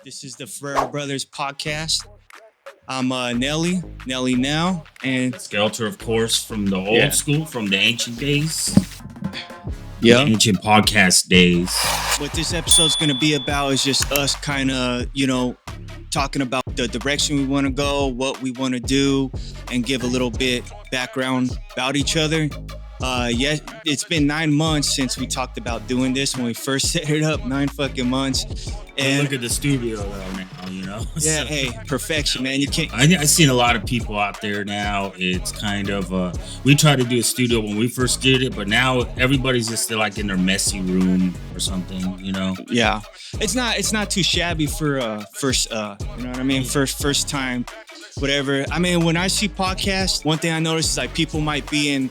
This is the Ferrero Brothers podcast. I'm Nellie now, and Skelter, of course, from the old Yeah. school, from the ancient days, yeah. ancient podcast days. What this episode's gonna be about is just us kind of, talking about the direction we want to go, what we want to do, and give a little bit background about each other. Yeah, it's been 9 months since we talked about doing this when we first set it up. 9 fucking months. And And look at the studio though now, you know. yeah, So, hey, perfection, man. You can't. I've seen a lot of people out there now. It's kind of we tried to do a studio when we first did it, but now everybody's just still like in their messy room or something, you know. Yeah, it's not too shabby for first you know what I mean, first time, whatever. I mean, when I see podcasts, one thing I notice is like people might be in,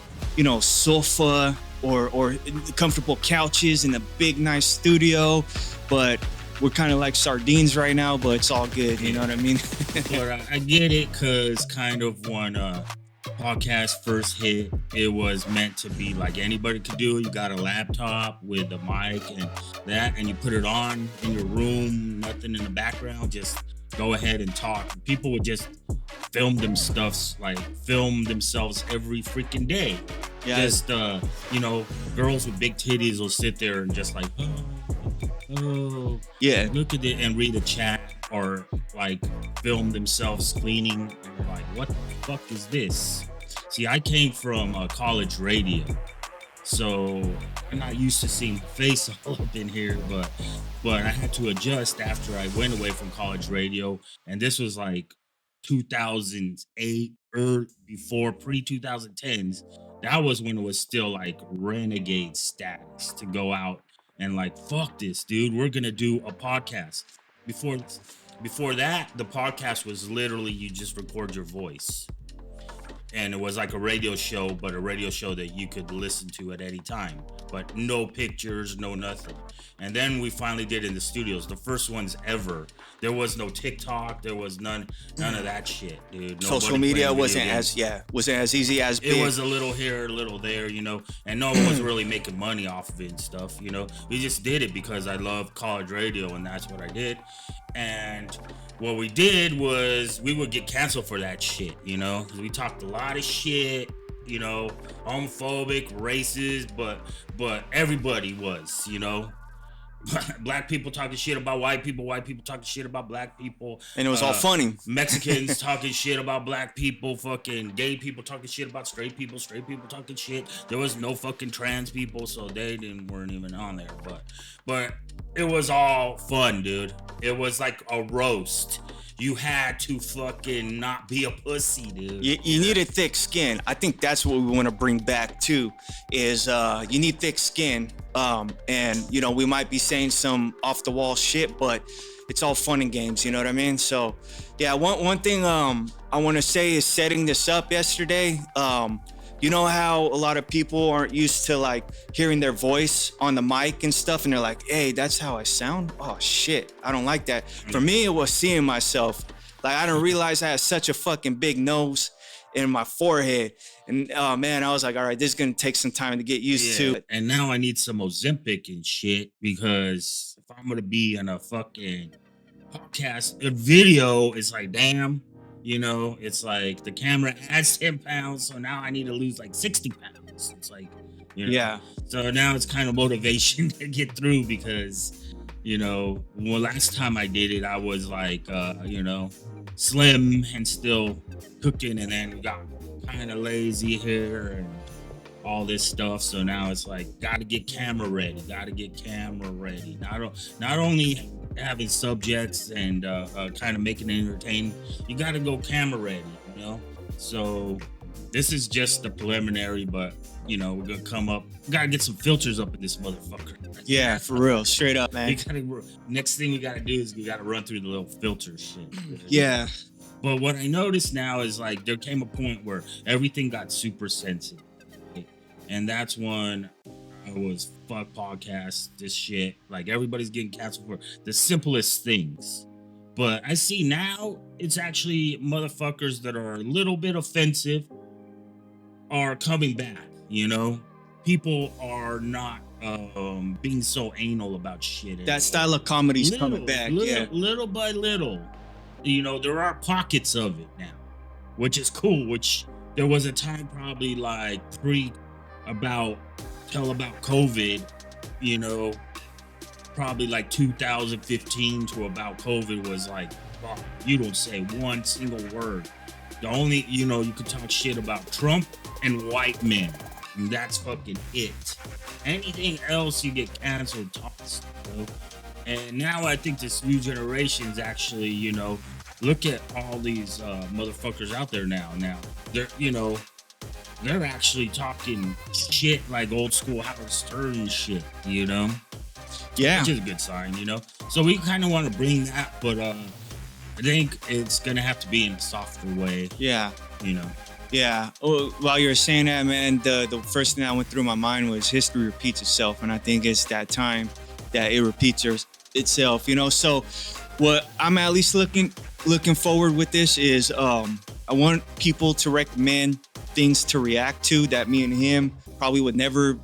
sofa or comfortable couches in a big nice studio, but we're kind of like sardines right now, but it's all good, you know what I mean? But I get it, because kind of when podcast first hit, it was meant to be like anybody could do it. You got a laptop with a mic and that, and you put it on in your room, nothing in the background, just go ahead and talk. People would just film themselves every freaking day. Yeah. Just girls with big titties will sit there and just like, oh, Yeah. look at it, and read a chat, or like film themselves cleaning, and they're like, what the fuck is this? See, I came from college radio, so I'm not used to seeing my face all up in here, but I had to adjust after I went away from college radio, and this was like 2008 or before, pre-2010s. That was when it was still like renegade status to go out and like, fuck this, dude, we're gonna do a podcast. Before that, the podcast was literally you just record your voice, and it was like a radio show, but a radio show that you could listen to at any time, but no pictures, no nothing. And then we finally did in the studios, the first ones ever. There was no TikTok, there was none of that shit, dude. Social Nobody media playing wasn't video as games. wasn't as easy as It big. was a little here, a little there, and no one was really making money off of it and stuff, We just did it because I love college radio, and that's what I did. And what we did was we would get canceled for that shit, because we talked a lot of shit, homophobic, racist, but everybody was, Black people talking shit about white people talking shit about black people, And it was all funny. Mexicans talking shit about black people, fucking gay people talking shit about straight people talking shit. There was no fucking trans people, so they weren't even on there. But it was all fun, dude. It was like a roast. You had to fucking not be a pussy, dude. You need a thick skin. I think that's what we want to bring back too, is you need thick skin. And we might be saying some off the wall shit, but it's all fun and games, you know what I mean? So yeah, one thing I want to say is setting this up yesterday. You know how a lot of people aren't used to like hearing their voice on the mic and stuff, and they're like, hey, that's how I sound? Oh shit, I don't like that. For me, it was seeing myself. Like, I didn't realize I had such a fucking big nose in my forehead. And oh man, I was like, all right, this is gonna take some time to get used to. And now I need some Ozempic and shit, because if I'm gonna be in a fucking podcast, a video, it's like, damn, it's like the camera adds 10 pounds, so now I need to lose like 60 pounds. It's like, Yeah. So now it's kind of motivation to get through, because, last time I did it, I was like, slim and still cooking, and then got kind of lazy here and all this stuff. So now it's like, gotta get camera ready. Not only having subjects and kind of making it entertaining, you gotta go camera ready, So this is just the preliminary, but we're gonna come up. We gotta get some filters up in this motherfucker. Yeah, for real, straight up, man. Next thing we gotta do is we gotta run through the little filter shit. Yeah. But what I noticed now is like there came a point where everything got super sensitive. And that's when I was, fuck podcasts, this shit. Like, everybody's getting canceled for the simplest things. But I see now it's actually motherfuckers that are a little bit offensive are coming back, people are not being so anal about shit anymore. That style of comedy's coming back. Little by little, there are pockets of it now, which is cool. Which there was a time probably like about COVID, probably like 2015 to about COVID was like, fuck, you don't say one single word. The only, you could talk shit about Trump and white men. And that's fucking it. Anything else, you get canceled, tossed. And now I think this new generation is actually, look at all these motherfuckers out there now. Now, they're actually talking shit like old school Howard Stern shit, Yeah. Which is a good sign, So we kind of want to bring that, but I think it's going to have to be in a softer way. Yeah. Yeah. Oh, while you were saying that, man, the first thing that went through my mind was history repeats itself. And I think it's that time that it repeats itself, So what I'm at least looking forward with this is I want people to recommend things to react to that me and him probably would never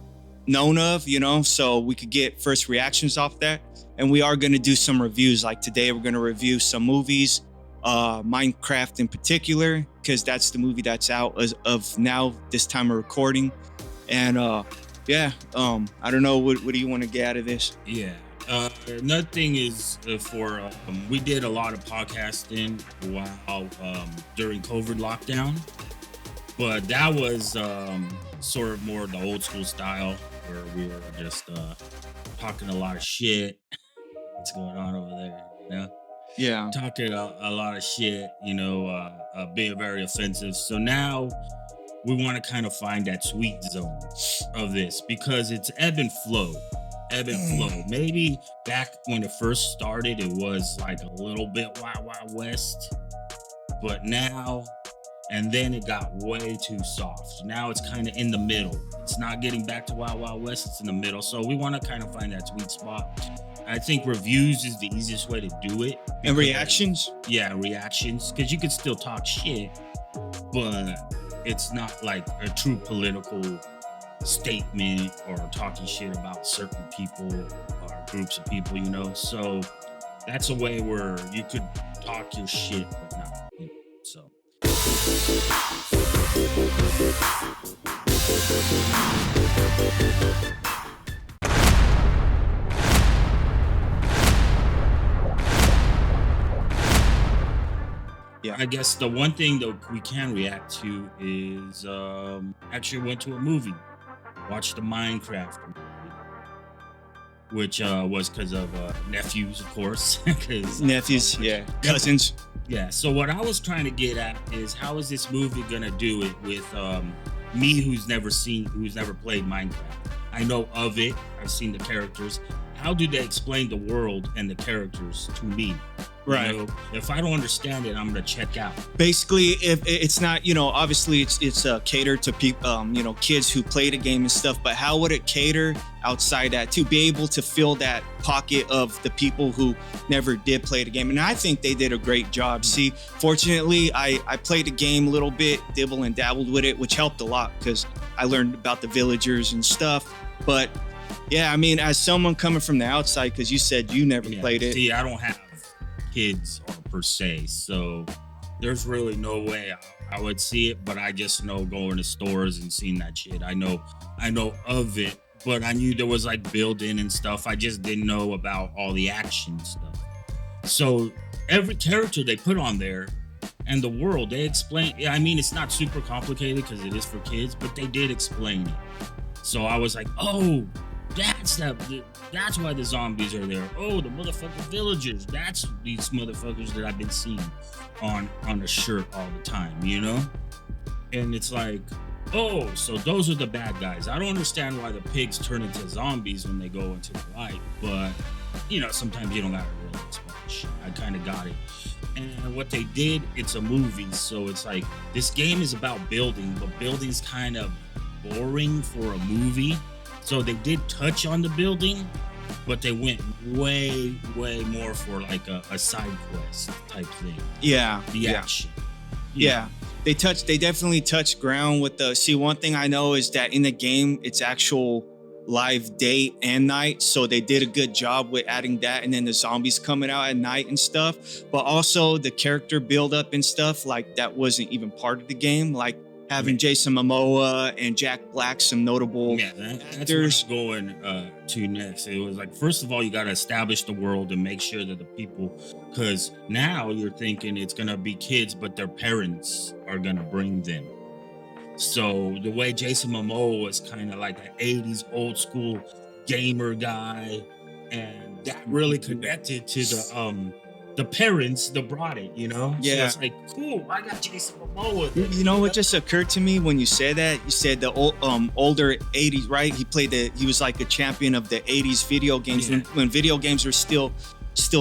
known of, so we could get first reactions off that. And we are going to do some reviews. Like today, we're going to review some movies, Minecraft in particular, because that's the movie that's out as of now, this time of recording. And I don't know, what do you want to get out of this? Yeah. Another thing is we did a lot of podcasting while during COVID lockdown, but that was sort of more the old school style where we were just talking a lot of shit. What's going on over there? Yeah. Talking a lot of shit, being very offensive. So now we want to kind of find that sweet zone of this because it's ebb and flow. Maybe back when it first started, it was like a little bit Wild Wild West, but now, and then it got way too soft. Now it's kind of in the middle. It's not getting back to Wild Wild West, it's in the middle. So we want to kind of find that sweet spot. I think reviews is the easiest way to do it. And reactions? Yeah, reactions. Because you can still talk shit, but it's not like a true political statement or talking shit about certain people or groups of people, So that's a way where you could talk your shit, but not, so. Yeah. I guess the one thing that we can react to is actually went to a movie, watched the Minecraft movie, which was because of nephews, of course. Nephews, yeah, cousins. Yeah. So what I was trying to get at is how is this movie gonna do it with me, who's never played Minecraft? I know of it. I've seen the characters. How do they explain the world and the characters to me? Right. If I don't understand it, I'm gonna check out. Basically, if it's not, obviously it's catered to people, kids who play the game and stuff. But how would it cater outside that to be able to fill that pocket of the people who never did play the game? And I think they did a great job. See, fortunately, I played the game a little bit, dibble and dabbled with it, which helped a lot because I learned about the villagers and stuff. But yeah, I mean, as someone coming from the outside, because you said you never played it. See, I don't have kids or per se, so there's really no way I would see it, but I just know going to stores and seeing that shit. I know of it, but I knew there was like building and stuff. I just didn't know about all the action stuff. So every character they put on there and the world, they explain. Yeah, I mean, it's not super complicated because it is for kids, but they did explain it. So I was like, oh, that's why the zombies are there. Oh, the motherfucking villagers. That's these motherfuckers that I've been seeing on the shirt all the time, And it's like, oh, so those are the bad guys. I don't understand why the pigs turn into zombies when they go into the light, but sometimes you don't gotta really explain shit. I kind of got it. And what they did, it's a movie, so it's like this game is about building, but building's kind of boring for a movie. So they did touch on the building, but they went way more for like a side quest type thing. Yeah. The action. Yeah. They definitely touched ground with the. See, one thing I know is that in the game, it's actual live day and night. So they did a good job with adding that, and then the zombies coming out at night and stuff. But also the character build up and stuff like that wasn't even part of the game. Like having Jason Momoa and Jack Black, some notable that's where I'm going to next. It was like, first of all, you got to establish the world and make sure that the people, because now you're thinking it's gonna be kids, but their parents are gonna bring them. So the way Jason Momoa was kind of like an 80s old school gamer guy, and that really connected to the parents that brought it, you know? Yeah. So it's like, cool, I got Jason Momoa. You know what just occurred to me when you said that? You said the older 80s, right? He was like a champion of the 80s video games when video games were still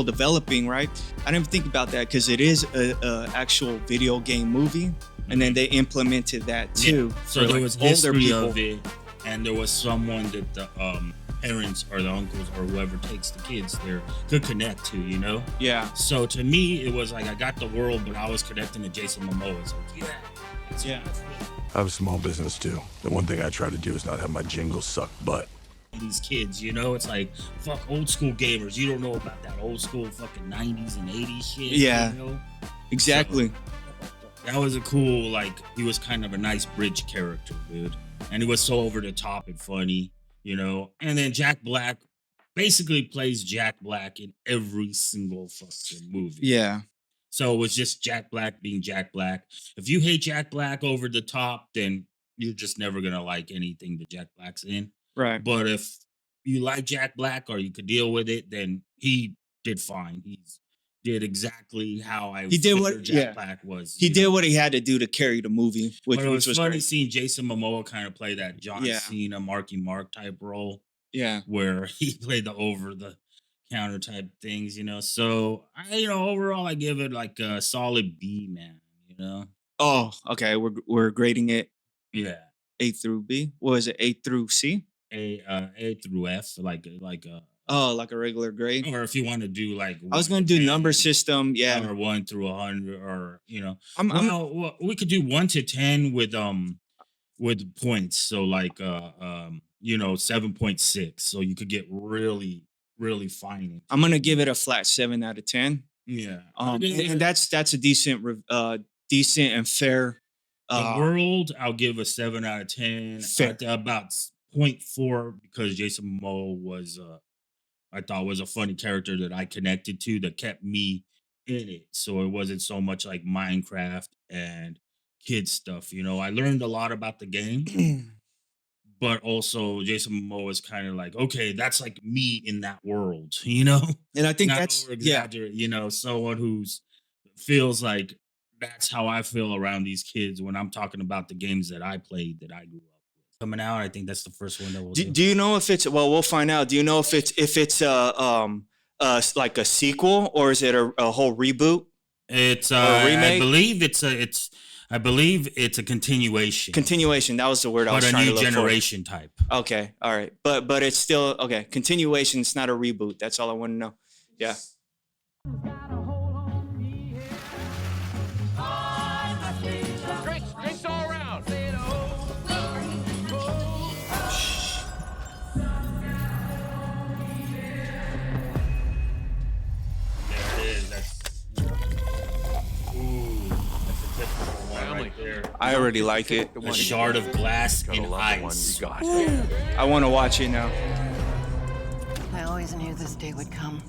developing, right? I didn't think about that because it is a actual video game movie. And then they implemented that too. Yeah. So there was history of it, and there was someone that the parents or the uncles or whoever takes the kids there could connect to, you know? Yeah. So to me, it was like I got the world, but I was connecting to Jason Momoa. It's like, yeah. I have a small business too. The one thing I try to do is not have my jingles suck butt. These kids, you know, it's like, fuck old school gamers. You don't know about that old school fucking 90s and 80s shit. Yeah. You know? Exactly. So, that was a cool, like, he was kind of a nice bridge character, dude. And he was so over the top and funny, you know. And then Jack Black basically plays Jack Black in every single fucking movie. Yeah. So it was just Jack Black being Jack Black. If you hate Jack Black over the top, then you're just never going to like anything that Jack Black's in. Right. But if you like Jack Black or you could deal with it, then he did fine. Did exactly how Jack Black was. He did what he had to do to carry the movie, which was funny great. seeing Jason Momoa kind of play that John Cena, Marky Mark type role. Yeah, where he played the over the counter type things, you know. So overall, I give it like a solid B, man. You know. Oh, okay. We're grading it. Yeah. A through B. What is it? A through C? A through F, like like a regular grade. Or if you want to do like, I was going to do number system, or 1 through 100, or we could do 1 to 10 with points. So like 7.6. So you could get really, really fine. I'm gonna give it a flat 7 out of 10. Yeah, and that's a decent and fair. The world, I'll give a 7 out of 10. About 0.4 because Jason Momoa was I thought was a funny character that I connected to that kept me in it. So it wasn't so much like Minecraft and kid stuff. You know, I learned a lot about the game, but also Jason Momoa is kind of like, okay, that's like me in that world, you know? And I think that's, you know, someone who's feels like that's how I feel around these kids when I'm talking about the games that I played that I grew up with. Coming out, I think that's the first one that we'll do. Do you know if it's, well, we'll find out. Do you know if it's like a sequel or is it a whole reboot? It's a remake? I believe it's a continuation. Continuation, that was the word I was trying to look for. But a new generation type. Okay, all right. But it's still, okay, continuation, it's not a reboot. That's all I want to know. Yeah. Drinks all around. Right there. I already like it. A shard of glass in ice. I want to watch it now. I always knew this day would come.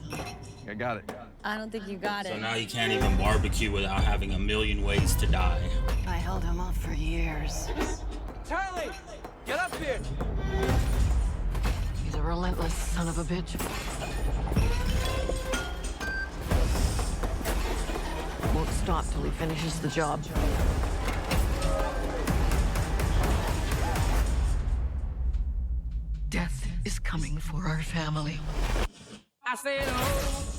I got it. I don't think you got it. So now you can't even barbecue without having a million ways to die. I held him off for years. Charlie, get up here. He's a relentless son of a bitch. Won't stop till he finishes the job. Death is coming for our family. I said,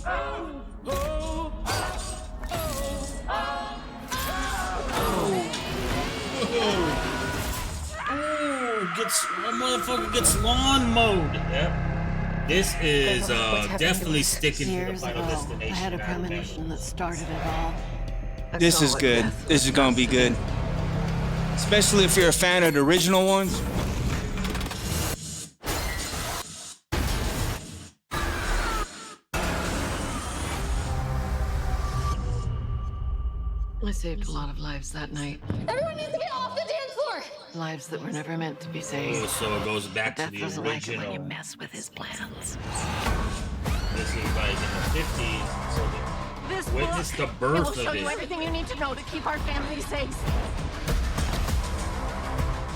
oh, oh, A motherfucker gets lawn mowed. Yep. This is definitely sticking to the Final Destination. I had a premonition that started it all. This is good. This is gonna be good. Especially if you're a fan of the original ones. I saved a lot of lives that night. Everyone needs to get off the dance floor! Lives that were never meant to be Oh, saved. so it goes back to Death the doesn't like it when you original. mess with his plans. This is like in the 50s. So This witness the book, it birth will show of you it. everything you need to know to keep our family safe.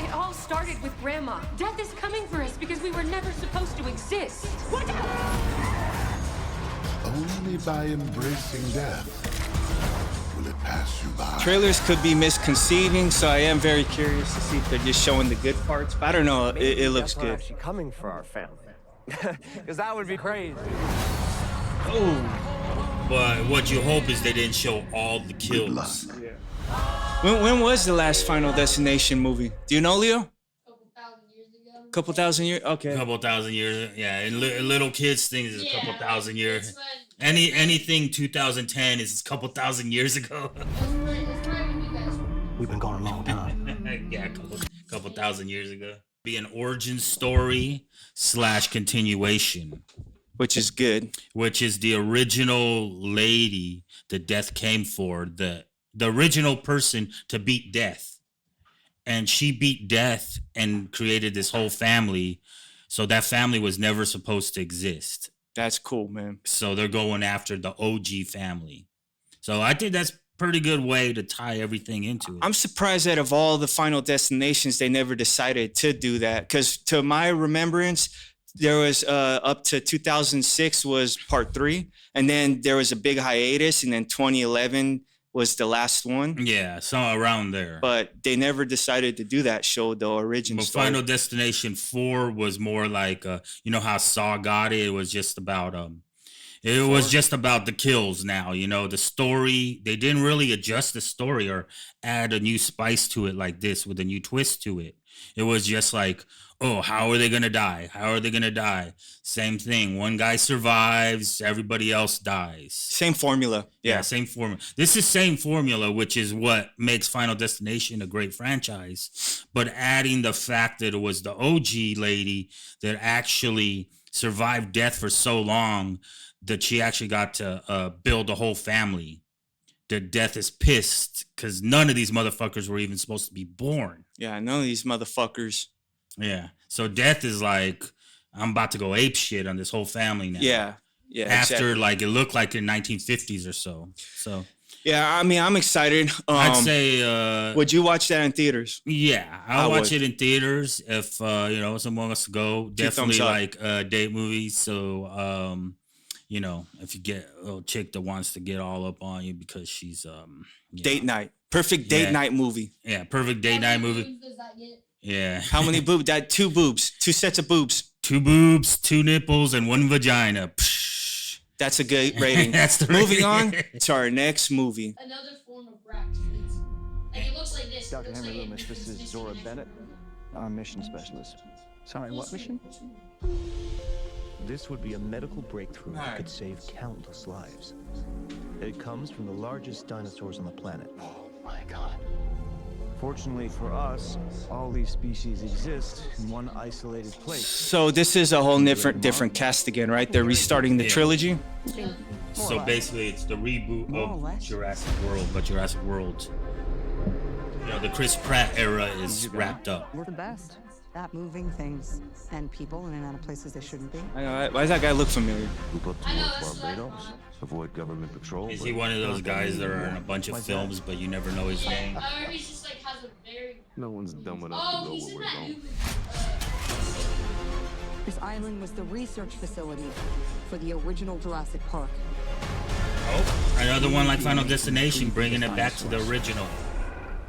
It all started with Grandma. Death is coming for us because we were never supposed to exist. Only by embracing death will it pass you by. Trailers could be misconceiving, so I am very curious to see if they're just showing the good parts. But I don't know. It looks good. Actually coming for our family. Because that would be crazy. Oh. But what you hope is they didn't show all the kills. When was the last Final Destination movie? Do you know, Leo? Couple thousand years. Okay. A couple thousand years. Yeah, and little kids things is a couple thousand years. Anything 2010 is a couple thousand years ago. We've been gone a long time. Yeah, a couple thousand years ago. Be an origin story / continuation. Which is good. Which is the original lady that Death came for, the original person to beat Death. And she beat Death and created this whole family. So that family was never supposed to exist. That's cool, man. So they're going after the OG family. So I think that's a pretty good way to tie everything into it. I'm surprised that of all the Final Destinations, they never decided to do that. Because to my remembrance, there was up to 2006 was part 3. And then there was a big hiatus. And then 2011 was the last one. Yeah, so around there. But they never decided to do that show, the origin But story. Final Destination 4 was more like, you know how Saw got it? It was just about was just about the kills now, you know, the story. They didn't really adjust the story or add a new spice to it like this with a new twist to it. It was just like, oh, how are they going to die? How are they going to die? Same thing. One guy survives, everybody else dies. Same formula. Yeah, same formula. This is same formula, which is what makes Final Destination a great franchise. But adding the fact that it was the OG lady that actually survived death for so long that she actually got to build a whole family. That Death is pissed because none of these motherfuckers were even supposed to be born. Yeah, none of these motherfuckers. Yeah. So Death is like, I'm about to go ape shit on this whole family now. Yeah. Yeah. After exactly. like it looked like in 1950s or so. So yeah, I mean, I'm excited. I'd say would you watch that in theaters? Yeah, I'll watch it in theaters if you know, someone wants to go. Definitely like date movies. So you know, if you get a little chick that wants to get all up on you because she's date night. Perfect date night movie. Yeah, perfect date night movie. Yeah. How many boobs? That 2 boobs. 2 sets of boobs. 2 boobs, 2 nipples, and 1 vagina. Psh. That's a good rating. That's the Moving rating. on to our next movie. Another form of rack. Like it looks like this. Dr. It looks Henry like Loomis, this is Zora Bennett, our mission specialist. Sorry, what mission? This would be a medical breakthrough that could save countless lives. It comes from the largest dinosaurs on the planet. Oh my God. Fortunately for us, all these species exist in one isolated place. So this is a whole different cast again, right? They're restarting the trilogy. So basically, it's the reboot of Jurassic World, but Jurassic World, you know, the Chris Pratt era is wrapped up. We're the best at moving things and people in and out of places they shouldn't be. I know, why does that guy look familiar? Move up towards Barbados. Avoid government patrol. Is he one of those guys that are in a bunch of films, but you never know his name? he's just like has a very. No one's dumb enough to know where we're going. This island was the research facility for the original Jurassic Park. Oh, another one like Final Destination, bringing it back to the original.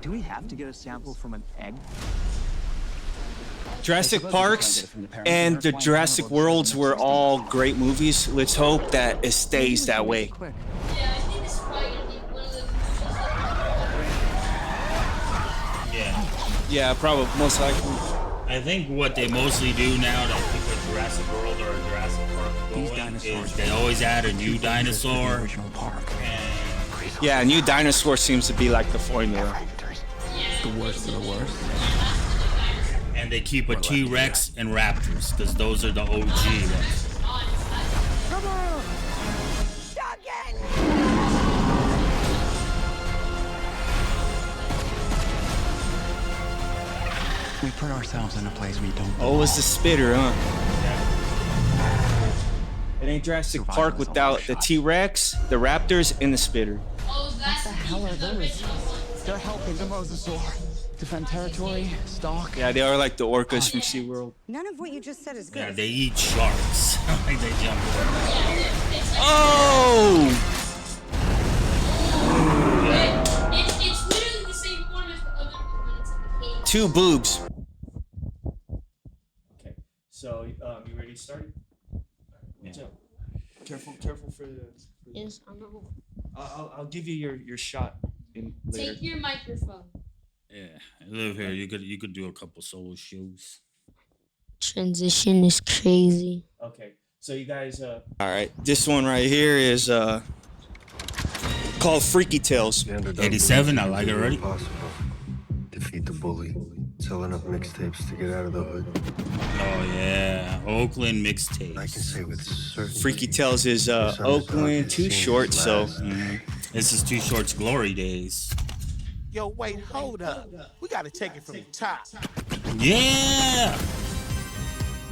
Do we have to get a sample from an egg? Jurassic Parks and the Jurassic Worlds were all great movies. Let's hope that it stays that way. Yeah, I think this is probably gonna be one of those movies. Yeah. Yeah, probably most likely. I think what they mostly do now that people Jurassic World or Jurassic Park going is they always add a new dinosaur. Original park. And Yeah, New Dinosaur seems to be like the formula. The worst of the worst. And they keep a T-Rex and Raptors because those are the OG ones. Come on! We put ourselves in a place we don't. Oh, it's the spitter, huh? It ain't Jurassic Park without the T-Rex, the Raptors, and the spitter. Oh, that's the hell are those? original one. They're helping the mosasaur defend territory, stalk. Yeah, they are like the orcas from SeaWorld. None of what you just said is good. Yeah, they eat sharks. Like they jump over. Oh! It's literally the same form as the other one when it's in the cage. Two boobs. Okay, so you ready to start? Yeah. Careful for the. Yes, I'm not. I'll give you your shot in later. Take your microphone. Yeah, I live here. You could do a couple solo shows. Transition is crazy. Okay, so you guys. All right, this one right here is called Freaky Tales. 87, I like it already. Impossible. Defeat the bully. Sell enough mixtapes to get out of the hood. Oh yeah, Oakland mixtapes. I can say with certainty. Freaky Tales is Oakland, Too Short, so. This is Too Short's glory days. Yo, wait, hold up. We gotta take it from the top. Yeah.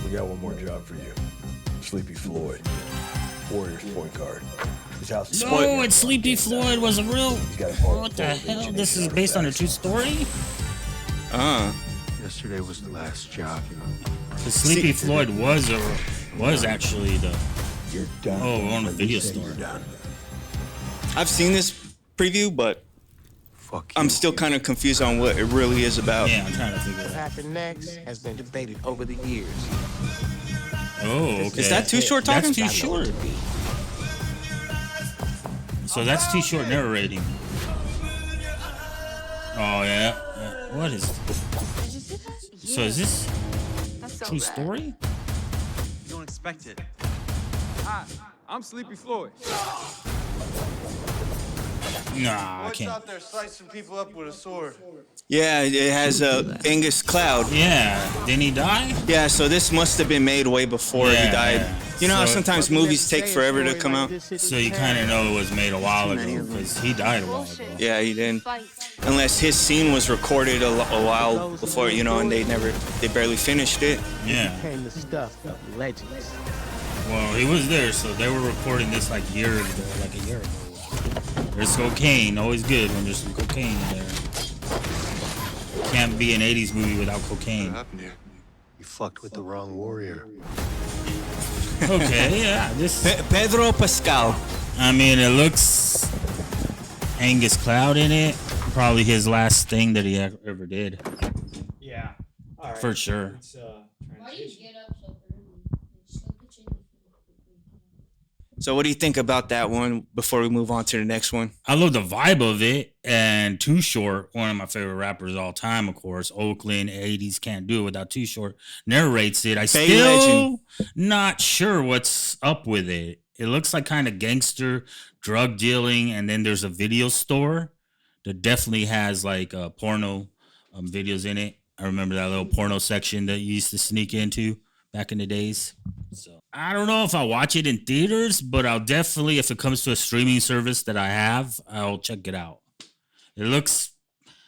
We got one more job for you. Sleepy Floyd, Warriors point guard. His house is No, it's Sleepy Floyd was a real. What the hell? This is based on a true story. Yesterday was the last job. The Sleepy Floyd was actually the. You're done. Oh, on the video store. I've seen this preview, but Fuck I'm still kind of confused on what it really is about. Yeah, I'm trying to figure What it out. happened next has been debated over the years. Oh, okay. Is that Too Short talking? That's Too Short. So that's Too Short narrating. Oh yeah. What is? So is this true story? You don't expect it. Hi, I'm Sleepy Floyd. Nah, I can't. there slicing people up with a sword? Yeah, it has Angus Cloud. Yeah, didn't he die? Yeah, so this must have been made way before he Yeah, died. yeah. You know how So- sometimes movies take forever to come out? So you kind of know it was made a while ago because he died a while ago. Yeah, he didn't. Unless his scene was recorded a while before, you know, and they barely finished it. Yeah. Came the stuff of legends. Well, he was there, so they were recording this like a year ago. There's cocaine, always good when there's some cocaine in there. Can't be an 80s movie without cocaine. What happened here? You fucked with the wrong warrior. Okay, yeah. This. Pedro Pascal. I mean, it looks Angus Cloud in it. Probably his last thing that he ever did. Yeah. All right. For sure. Why do you get up so early? It's like the chicken. So what do you think about that one before we move on to the next one? I love the vibe of it, and Too Short, one of my favorite rappers of all time, of course. Oakland, 80s, can't do it without Too Short. Narrates it. I still not sure what's up with it. It looks like kind of gangster, drug dealing, and then there's a video store that definitely has like porno videos in it. I remember that little porno section that you used to sneak into back in the days. So I don't know if I'll watch it in theaters, but I'll definitely, if it comes to a streaming service that I have, I'll check it out. It looks,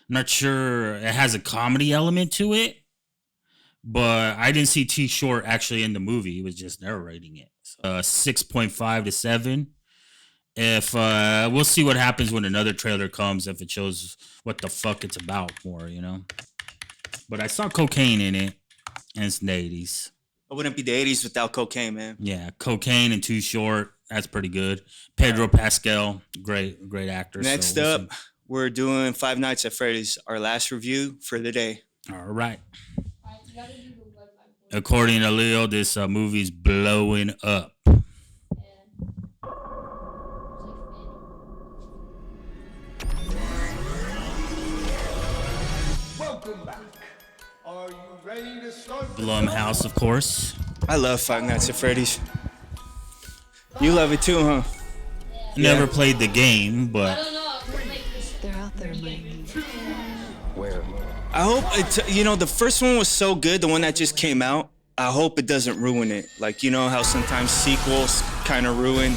not sure, it has a comedy element to it, but I didn't see T Short actually in the movie. He was just narrating it. 6.5 to 7. If we'll see what happens when another trailer comes, if it shows what the fuck it's about more, you know. But I saw cocaine in it, and it's in the 80s. It wouldn't be the 80s without cocaine, man. Yeah, cocaine and Too Short. That's pretty good. Pedro Pascal, great actor. Next so up, we're doing Five Nights at Freddy's, our last review for the day. All right. According to Leo, this movie's blowing up. Welcome back. Are you ready to start? Blumhouse, of course. I love Five Nights at Freddy's. You love it too, huh? Never played the game, I but don't know. I hope the first one was so good, the one that just came out. I hope it doesn't ruin it. Like, you know how sometimes sequels kind of ruin.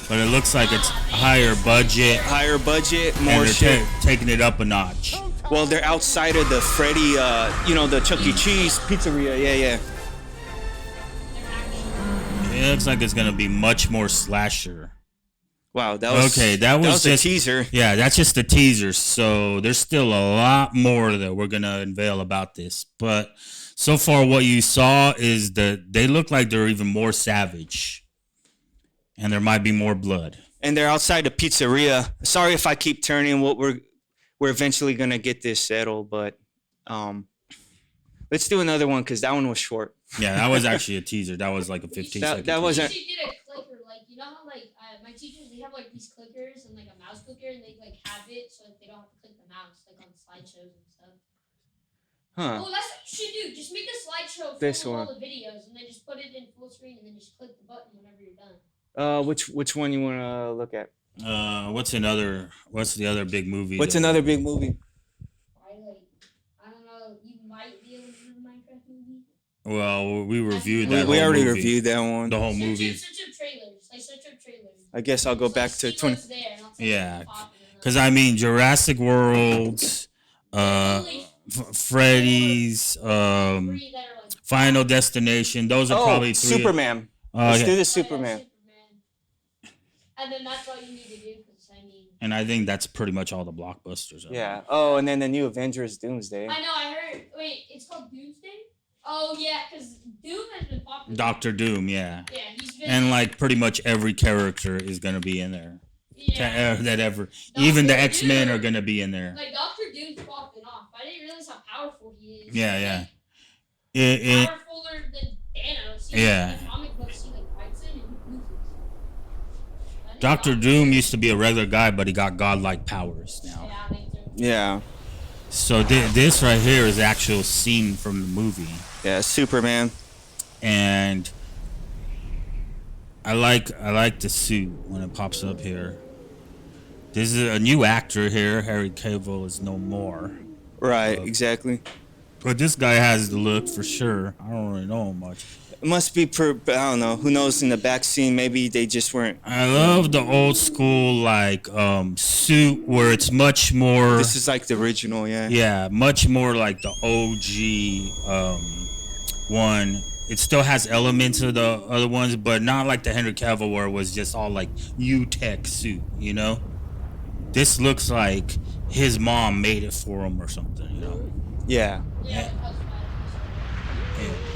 But it looks like it's higher budget, more and shit. they're taking it up a notch. Well, they're outside of the Freddy, the Chuck E. Cheese pizzeria. Yeah. It looks like it's gonna be much more slasher. Wow, that was just a teaser. Yeah, that's just a teaser. So there's still a lot more that we're gonna unveil about this. But so far, what you saw is that they look like they're even more savage, and there might be more blood. And they're outside the pizzeria. Sorry if I keep turning. We're eventually gonna get this settled, but let's do another one because that one was short. Yeah, that was actually a teaser. That was like a 15-second. That wasn't. She did a clicker, like you know how like my teachers they have like these clickers and like a mouse clicker and they like have it so that they don't have to click the mouse like on slideshows and stuff. Huh. Well, that's what you should do. Just make a slideshow full of all the videos and then just put it in full screen and then just click the button whenever you're done. Which one you want to look at? What's the other big movie? What's another big movie? I don't know. You might be able to do the Minecraft movie. Well, we reviewed that. We already movie. reviewed that one. The whole movie. Search up trailers. Like search up trailers. I guess I'll go back to 20. Yeah, because I mean Jurassic World, Freddy's, Final Destination. Those are probably three. Superman. Let's do the Superman. And then that's all you need to do, because I mean. And I think that's pretty much all the blockbusters. Yeah. Oh, and then the new Avengers Doomsday. I know. I heard. Wait, it's called Doomsday. Oh yeah, because Doom has been popular. Doctor Doom, yeah. Yeah, he's been. And like pretty much every character is gonna be in there. Yeah. Even the X-Men are gonna be in there. Like Doctor Doom's popping off. I didn't realize how powerful he is. Yeah. Powerfuler than Thanos. Yeah. In the comic books, he like fights him and loses. Doctor Doom used to be a regular guy, but he got godlike powers now. Yeah. So this right here is the actual scene from the movie. Yeah, Superman. And I like the suit when it pops up here. This is a new actor here. Harry Cavill is no more. Right, exactly. But this guy has the look for sure. I don't really know him much. It must be I don't know. Who knows in the back scene? Maybe they just weren't. I love the old school like suit where it's much more. This is like the original, yeah. Yeah, much more like the OG one. It still has elements of the other ones, but not like the Henry Cavill where it was just all like U-Tech suit, you know? This looks like his mom made it for him or something, you know? Yeah.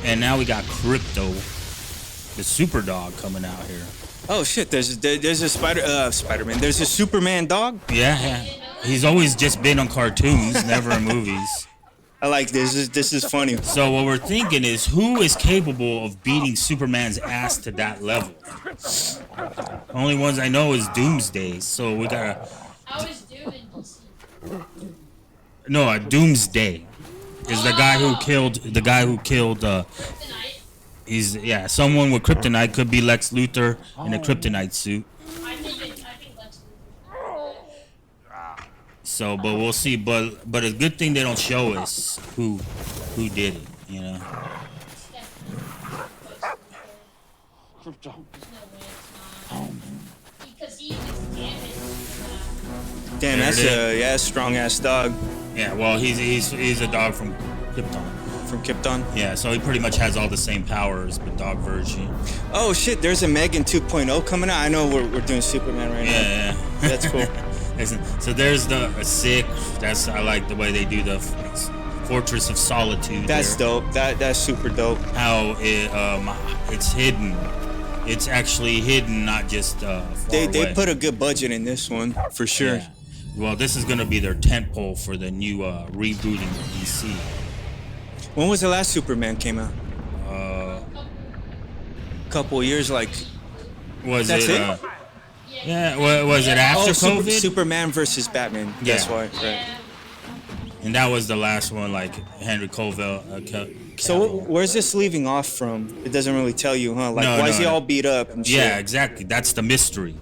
And now we got Crypto, the super dog, coming out here. Oh shit! There's a Spider-Man. There's a Superman dog. Yeah. He's always just been on cartoons, never in movies. I like this. This is funny. So what we're thinking is, who is capable of beating Superman's ass to that level? Only ones I know is Doomsday. So we gotta. How is Doom in DC? No, Doomsday is the guy who killed. He's someone with kryptonite. Could be Lex Luthor in a kryptonite suit. I think Lex Luthor. So, but we'll see. But a good thing they don't show us who did it. You know. Crypto. Because he was damaged. Damn, that's a strong ass dog. Yeah, well, he's a dog from Krypton. From Krypton? Yeah, so he pretty much has all the same powers, but dog version. Oh shit, there's a Megan 2.0 coming out. I know we're doing Superman right now. Yeah. That's cool. So there's the sick. I like the way they do the Fortress of Solitude. That's dope. That's super dope. How it's hidden. It's actually hidden, not just far They away. put a good budget in this one for sure. Yeah. Well, this is gonna be their tentpole for the new rebooting of DC. When was the last Superman came out? Couple years, like. Was that's it? Yeah. Was it after COVID? Superman versus Batman. Yeah. That's why. Right. And that was the last one, like Henry Cavill. So where's this leaving off from? It doesn't really tell you, huh? Like, why is he all beat up and shit? Yeah, exactly. That's the mystery.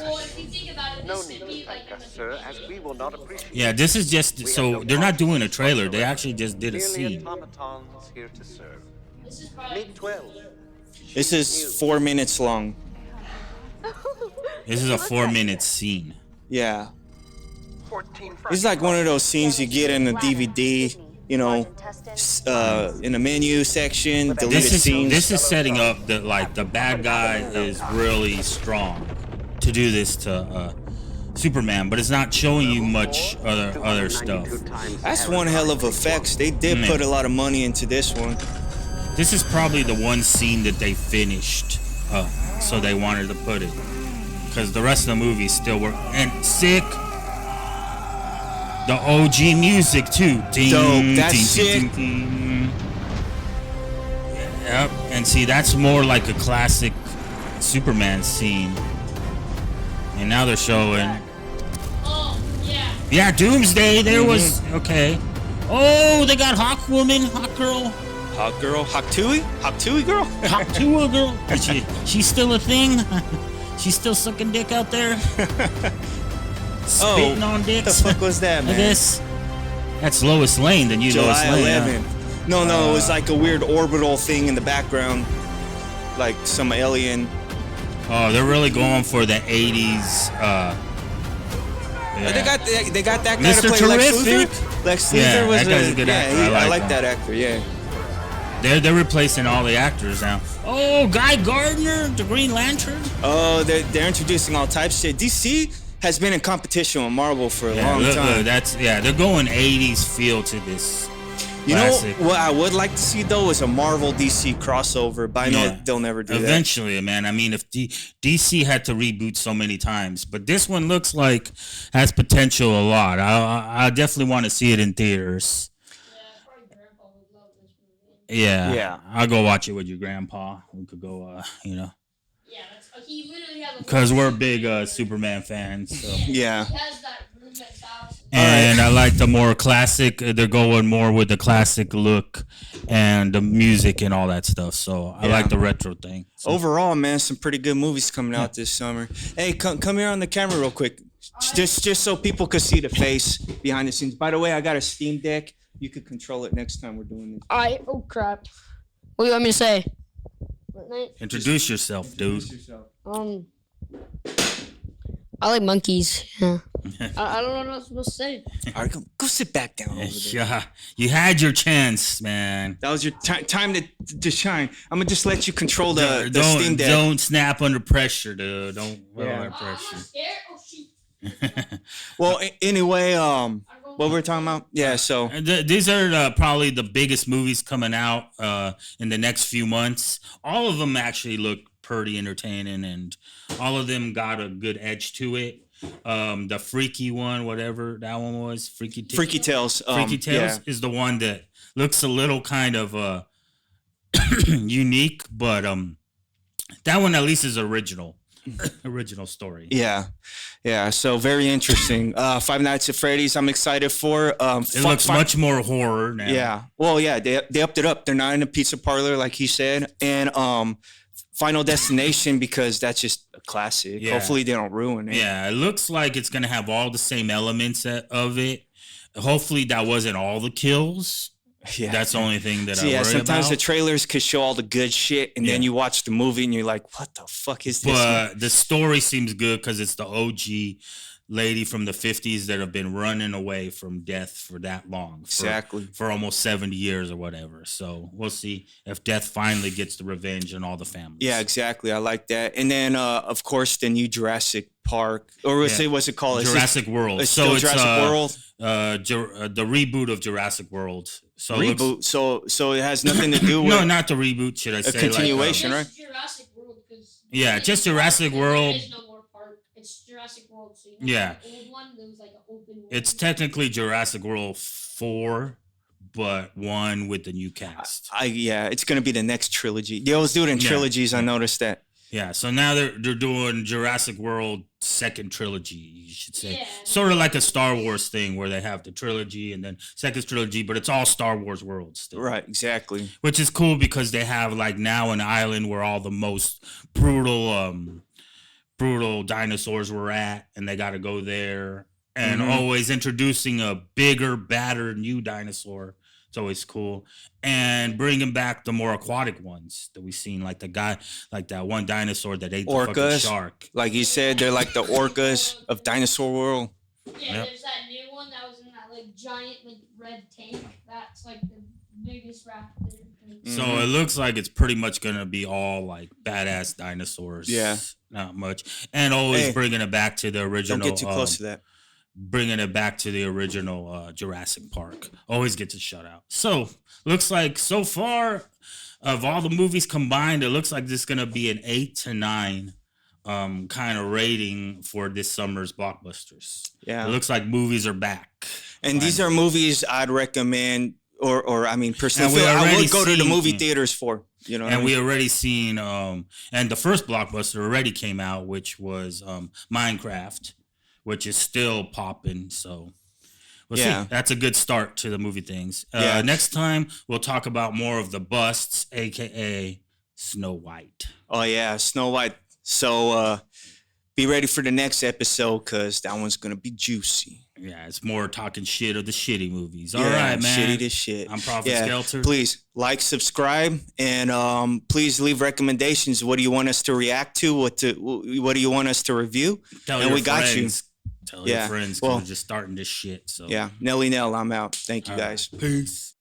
Well, if you think about it, this should be like in the sir, as we will not appreciate. Yeah, this is just so they're not doing a trailer. They actually just did a scene. Automatons here to serve. Meet 12. This is 4 minutes long. This is a 4-minute scene. Yeah. It's like one of those scenes you get in a DVD, you know, in the menu section, deleted scenes. This is setting up that like the bad guy is really strong to do this to Superman, but it's not showing you much other stuff. That's one hell of effects. They did put a lot of money into this one. This is probably the one scene that they finished, so they wanted to put it, because the rest of the movie still work. And sick. The OG music too. Ding, dope. That's ding, sick. ding, ding, ding. Yep. And see, that's more like a classic Superman scene. And now they're showing. Oh, yeah. Yeah, Doomsday. There was okay. Oh, they got Hawk Woman, Hawk Girl. Hawk Girl, Hawk Tui girl. Hawk Tui girl. She's still a thing. She's still sucking dick out there. Spitting on dicks. What the fuck was that, man? I guess that's Lois Lane. Then you Lois July Lane. 11th. No, it was like a weird orbital thing in the background, like some alien. Oh, they're really going for the 80s. Yeah. They got that guy Mr. to play Terrific. Lex Luthor. Lex Luthor Yeah, was that guy's a good actor. I like him. that actor. Yeah. They're replacing all the actors now. Oh, Guy Gardner, the Green Lantern. Oh, they're introducing all types of shit. DC has been in competition with Marvel for a long time. They're going 80s feel to this. You classic. know what I would like to see though is a Marvel DC crossover, but I know they'll never do that. Eventually, man. I mean, if DC had to reboot so many times, but this one looks like has potential a lot. I definitely want to see it in theaters. Yeah. I'll go watch it with your grandpa. We could go, Yeah, he literally has a. because we're big Superman fans. So. Yeah. He has that room at his house. And I like the more classic. They're going more with the classic look and the music and all that stuff. So I like the retro thing. So. Overall, man, some pretty good movies coming out this summer. Hey, come here on the camera real quick, just so people could see the face behind the scenes. By the way, I got a Steam Deck. You could control it next time we're doing this. Oh crap. What do you want me to say? Introduce yourself, dude. I like monkeys. Yeah. I don't know what I'm supposed to say. All right, go sit back down over there. Yeah, you had your chance, man. That was your time to shine. I'm gonna just let you control the Steam Deck. Don't snap under pressure, dude. Don't under pressure. I'm scared. Oh shoot. Well, anyway, what we're talking about? Yeah, so these are probably the biggest movies coming out in the next few months. All of them actually look pretty entertaining, and all of them got a good edge to it. The freaky one, whatever that one was, Freaky Tales. Freaky Tales is the one that looks a little kind of unique, but that one at least is original story. Yeah. So very interesting. Five Nights at Freddy's. I'm excited for. It looks much more horror now. Yeah. Well, yeah. They upped it up. They're not in a pizza parlor like he said, and Final Destination because that's just a classic. Yeah. Hopefully they don't ruin it. Yeah, it looks like it's gonna have all the same elements of it. Hopefully that wasn't all the kills. Yeah, that's the only thing that I worry sometimes about. the trailers could show all the good shit, and then you watch the movie and you're like, "What the fuck is this?" But the story seems good because it's the OG lady from the 50s that have been running away from death for that long. For almost 70 years or whatever. So we'll see if death finally gets the revenge on all the families. Yeah, exactly. I like that. And then, of course, the new Jurassic Park, or what's it called? Jurassic World. It's still Jurassic World. The reboot of Jurassic World. So reboot. So it has nothing to do with no, not the reboot. Should I say a continuation, right? Jurassic World, yeah, just Jurassic World. There is no more park. It's Jurassic World. So yeah, the old one, there was like an open one. It's technically Jurassic World 4, but one with the new cast. It's gonna be the next trilogy. They always do it in trilogies. I noticed that. Yeah, so now they're doing Jurassic World second trilogy, you should say. Sort of like a Star Wars thing where they have the trilogy and then second trilogy, but it's all Star Wars worlds still. Right, exactly. Which is cool because they have like now an island where all the most brutal dinosaurs were at, and they got to go there and always introducing a bigger, badder, new dinosaur. It's always cool. And bringing back the more aquatic ones that we've seen, like that one dinosaur that ate the fucking shark. Like you said, they're like the orcas of dinosaur world. Yeah, there's that new one that was in that like giant like red tank. That's like the biggest raptor. So it looks like it's pretty much gonna be all like badass dinosaurs. Yeah, not much, and always bringing it back to the original. Don't get too close to that. Bringing it back to the original Jurassic Park. Always gets a shout out. So looks like so far of all the movies combined, it looks like this is gonna be an 8 to 9 kind of rating for this summer's blockbusters. Yeah, it looks like movies are back, and these are movies I'd recommend, or I mean, personally, I would go to the movie theaters for. You know, and we already seen, and the first blockbuster already came out, which was Minecraft, which is still popping. So we'll see. That's a good start to the movie things. Next time we'll talk about more of the busts, aka Snow White. Oh yeah, Snow White. So be ready for the next episode because that one's gonna be juicy. Yeah, it's more talking shit of the shitty movies. All right, man. Shitty to shit. I'm Prophet Skelter. Please like, subscribe, and please leave recommendations. What do you want us to react to? What do you want us to review? Tell and your we friends. Got you. Tell your friends because we're just starting this shit. So yeah, Nellie, I'm out. Thank you guys. Peace.